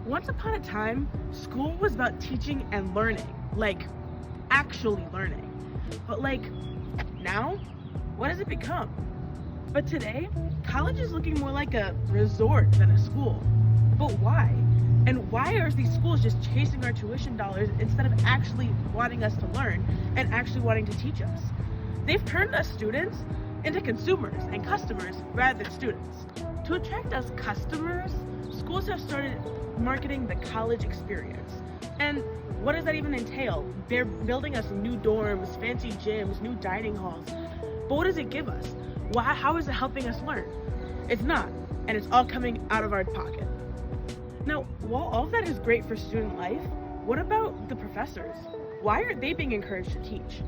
Once upon a time, school was about teaching and learning, like actually learning. But now, what has it become? But today, college is looking more like a resort than a school. But why? And why are these schools just chasing our tuition dollars instead of actually wanting us to learn and actually wanting to teach us? They've turned us students into consumers and customers rather than students. To attract us customers, schools have started marketing the college experience. And what does that even entail? They're building us new dorms, fancy gyms, new dining halls. But what does it give us? How is it helping us learn? It's not, and it's all coming out of our pocket. Now, while all of that is great for student life, what about the professors? Why aren't they being encouraged to teach?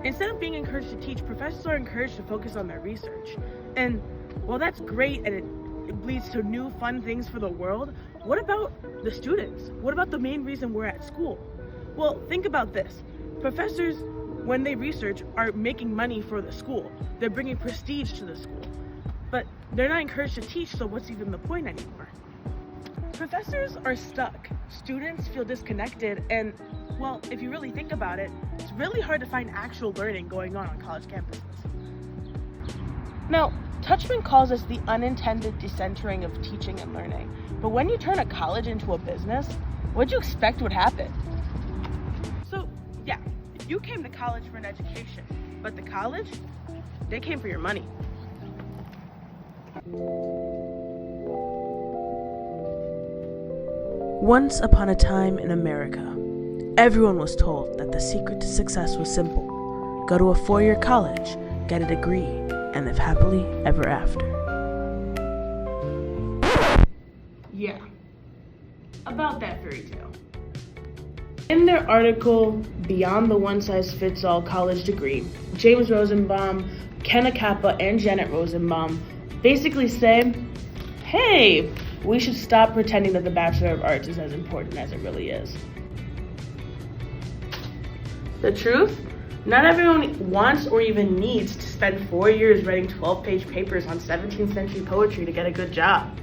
Instead of being encouraged to teach, professors are encouraged to focus on their research. And while that's great and it leads to new fun things for the world, what about the students? What about the main reason we're at school? Well, think about this. Professors, when they research, are making money for the school. They're bringing prestige to the school. But they're not encouraged to teach, so what's even the point anymore? Professors are stuck. Students feel disconnected, and, well, if you really think about it, it's really hard to find actual learning going on college campuses. Now, Touchman calls us the unintended decentering of teaching and learning. But when you turn a college into a business, what do you expect would happen? So, yeah, you came to college for an education, but the college, they came for your money. Once upon a time in America, everyone was told that the secret to success was simple. Go to a 4-year college, get a degree, and live happily ever after. Yeah, about that fairy tale. In their article, Beyond the One-Size-Fits-All College Degree, James Rosenbaum, Kenna Kappa, and Janet Rosenbaum basically say, hey, we should stop pretending that the Bachelor of Arts is as important as it really is. The truth? Not everyone wants or even needs to spend 4 years writing 12-page papers on 17th century poetry to get a good job.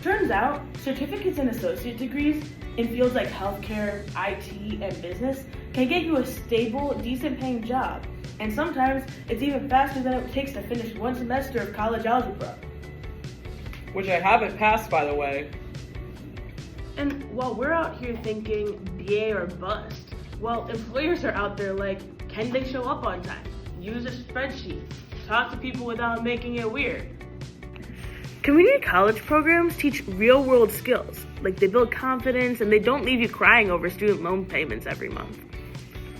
Turns out, certificates and associate degrees in fields like healthcare, IT, and business can get you a stable, decent-paying job. And sometimes it's even faster than it takes to finish one semester of college algebra. Which I haven't passed, by the way. And while we're out here thinking BA or bust, well, employers are out there like, can they show up on time? Use a spreadsheet. Talk to people without making it weird. Community college programs teach real-world skills, like they build confidence and they don't leave you crying over student loan payments every month.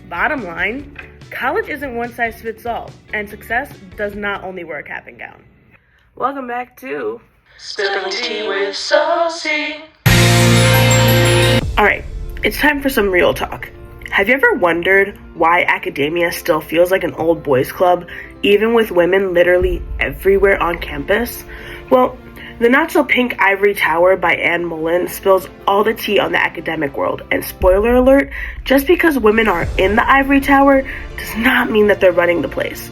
Bottom line, college isn't one size fits all, and success does not only wear a cap and gown. Welcome back to Spilling Tea with Saucy. Alright, it's time for some real talk. Have you ever wondered why academia still feels like an old boys club, even with women literally everywhere on campus? Well, the not-so-pink ivory tower by Anne Mullen spills all the tea on the academic world, and spoiler alert, just because women are in the ivory tower does not mean that they're running the place.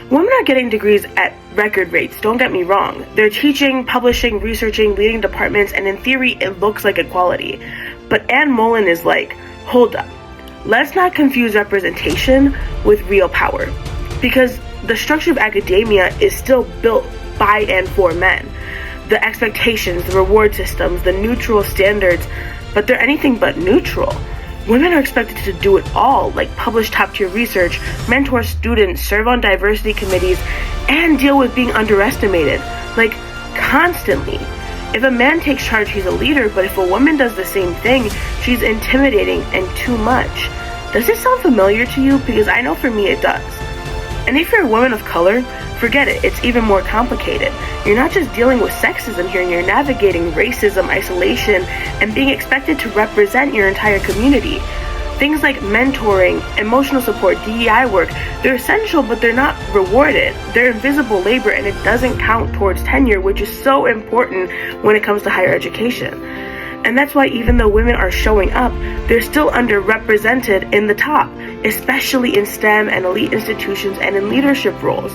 Women are getting degrees at record rates, don't get me wrong. They're teaching, publishing, researching, leading departments, and in theory, it looks like equality. But Anne Mullen is like, hold up. Let's not confuse representation with real power, because the structure of academia is still built by and for men. The expectations, the reward systems, the neutral standards, but they're anything but neutral. Women are expected to do it all, like publish top-tier research, mentor students, serve on diversity committees, and deal with being underestimated, like constantly. If a man takes charge, he's a leader, but if a woman does the same thing, she's intimidating and too much. Does this sound familiar to you? Because I know for me it does. And if you're a woman of color, forget it, it's even more complicated. You're not just dealing with sexism here, you're navigating racism, isolation, and being expected to represent your entire community. Things like mentoring, emotional support, DEI work, they're essential, but they're not rewarded. They're invisible labor, and it doesn't count towards tenure, which is so important when it comes to higher education. And that's why even though women are showing up, they're still underrepresented in the top, especially in STEM and elite institutions and in leadership roles.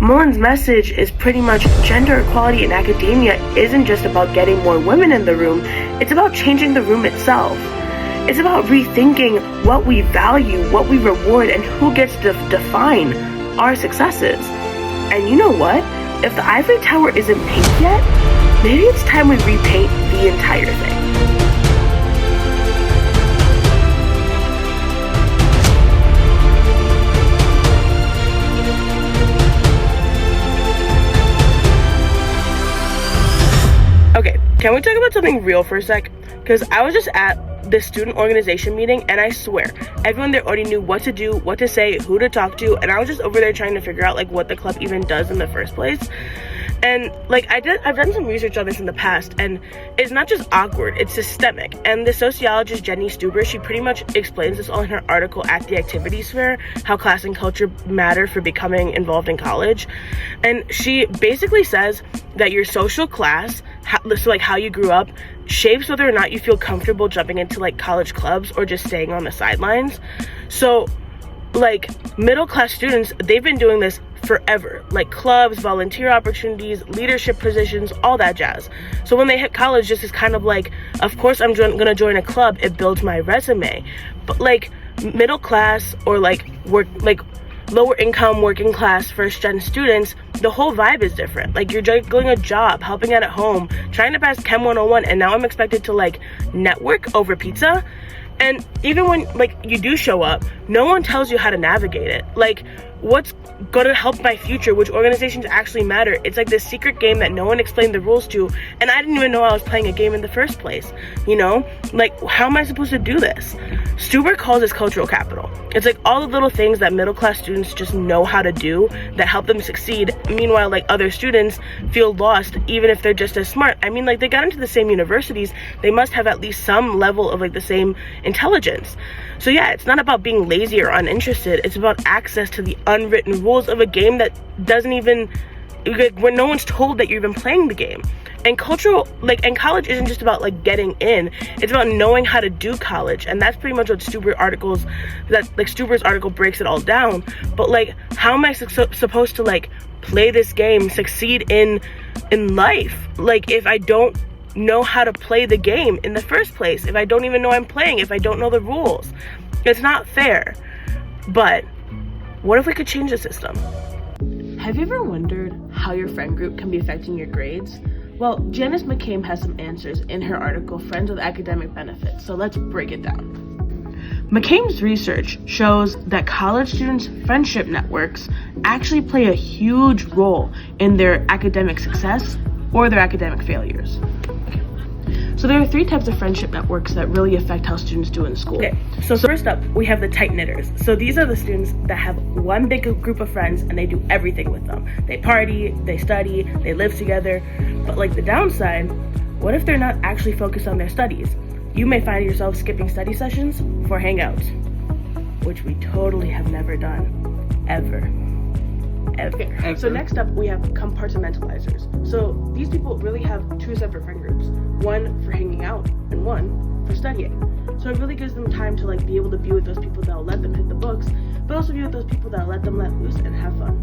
Mullen's message is pretty much gender equality in academia isn't just about getting more women in the room, it's about changing the room itself. It's about rethinking what we value, what we reward, and who gets to define our successes. And you know what? If the ivory tower isn't pink yet, maybe it's time we repaint the entire thing. Okay, can we talk about something real for a sec? Because I was just at the student organization meeting, and I swear, everyone there already knew what to do, what to say, who to talk to, and I was just over there trying to figure out like what the club even does in the first place. And like I've done some research on this in the past, and it's not just awkward, it's systemic. And the sociologist Jenny Stuber, she pretty much explains this all in her article at the Activities Fair, how class and culture matter for becoming involved in college. And she basically says that your social class, so like how you grew up, shapes whether or not you feel comfortable jumping into like college clubs or just staying on the sidelines. So like middle class students, they've been doing this forever, like clubs, volunteer opportunities, leadership positions, all that jazz. So when they hit college, this is kind of like, of course I'm gonna join a club, it builds my resume. But like middle class or like lower income, working class, first gen students, the whole vibe is different. Like you're juggling a job, helping out at home, trying to pass Chem 101, and now I'm expected to like network over pizza. And even when like you do show up, no one tells you how to navigate it. Like what's gonna help my future, which organizations actually matter. It's like this secret game that no one explained the rules to, and I didn't even know I was playing a game in the first place, you know? Like, how am I supposed to do this? Stuber calls this cultural capital. It's like all the little things that middle class students just know how to do that help them succeed. Meanwhile, like other students feel lost even if they're just as smart. I mean, like they got into the same universities, they must have at least some level of like the same intelligence. So yeah, it's not about being lazy or uninterested, it's about access to the unwritten rules of a game that doesn't even, when no one's told that you're even playing the game. And and college isn't just about like getting in, it's about knowing how to do college. And that's pretty much what Stuber's article breaks it all down. But like, how am I supposed to like play this game, succeed in life, like if I don't know how to play the game in the first place, if I don't even know I'm playing, if I don't know the rules? It's not fair. But what if we could change the system? Have you ever wondered how your friend group can be affecting your grades? Well, Janice McCabe has some answers in her article, Friends with Academic Benefits, so let's break it down. McCabe's research shows that college students' friendship networks actually play a huge role in their academic success or their academic failures. So there are 3 types of friendship networks that really affect how students do in school. Okay, so first up, we have the tight knitters. So these are the students that have one big group of friends and they do everything with them. They party, they study, they live together. But like the downside, what if they're not actually focused on their studies? You may find yourself skipping study sessions for hangouts, which we totally have never done, ever. So next up, we have compartmentalizers. So these people really have 2 separate friend groups, one for hanging out and one for studying. So it really gives them time to like be able to be with those people that will let them hit the books, but also be with those people that let them let loose and have fun.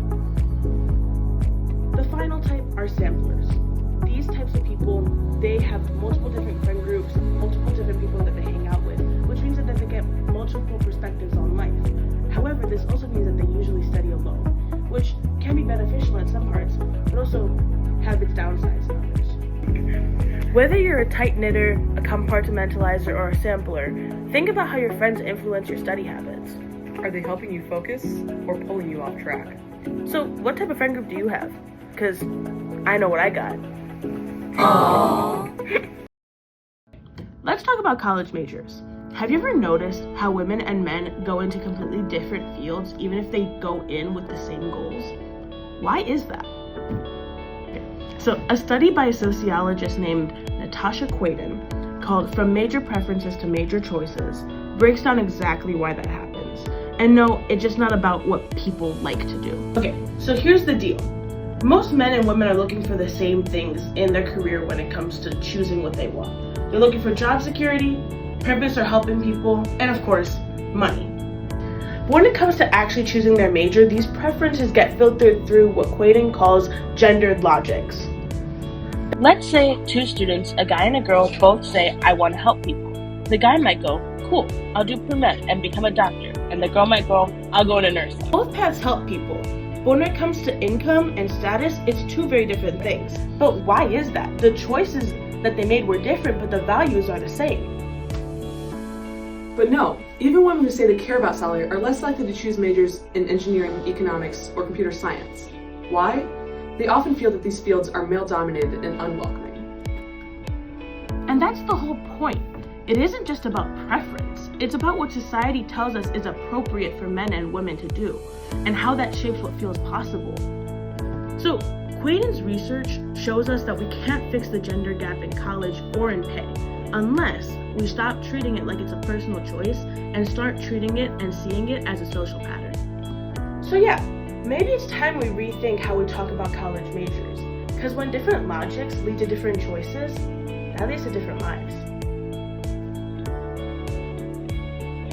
The final type are samplers. These types of people, they have multiple different friend groups, multiple different people that they hang out with, which means that they get multiple perspectives on life. However, this also means that they usually study alone, which can be beneficial in some parts, but also have its downsides in others. Whether you're a tight knitter, a compartmentalizer, or a sampler, think about how your friends influence your study habits. Are they helping you focus or pulling you off track? So, what type of friend group do you have? Because I know what I got. Let's talk about college majors. Have you ever noticed how women and men go into completely different fields even if they go in with the same goals? Why is that? So, a study by a sociologist named Natasha Quaden called From Major Preferences to Major Choices breaks down exactly why that happens. And no, it's just not about what people like to do. Okay, so here's the deal. Most men and women are looking for the same things in their career when it comes to choosing what they want. They're looking for job security, purpose or helping people, and of course, money. But when it comes to actually choosing their major, these preferences get filtered through what Quaden calls gendered logics. Let's say two students, a guy and a girl, both say, I want to help people. The guy might go, cool, I'll do pre-med and become a doctor. And the girl might go, I'll go into nursing. Both paths help people, but when it comes to income and status, it's two very different things. But why is that? The choices that they made were different, but the values are the same. But no, even women who say they care about salary are less likely to choose majors in engineering, economics, or computer science. Why? They often feel that these fields are male-dominated and unwelcoming. And that's the whole point. It isn't just about preference. It's about what society tells us is appropriate for men and women to do, and how that shapes what feels possible. So, Quaden's research shows us that we can't fix the gender gap in college or in pay, unless we stop treating it like it's a personal choice and start treating it and seeing it as a social pattern. So yeah, maybe it's time we rethink how we talk about college majors, because when different logics lead to different choices, that leads to different lives.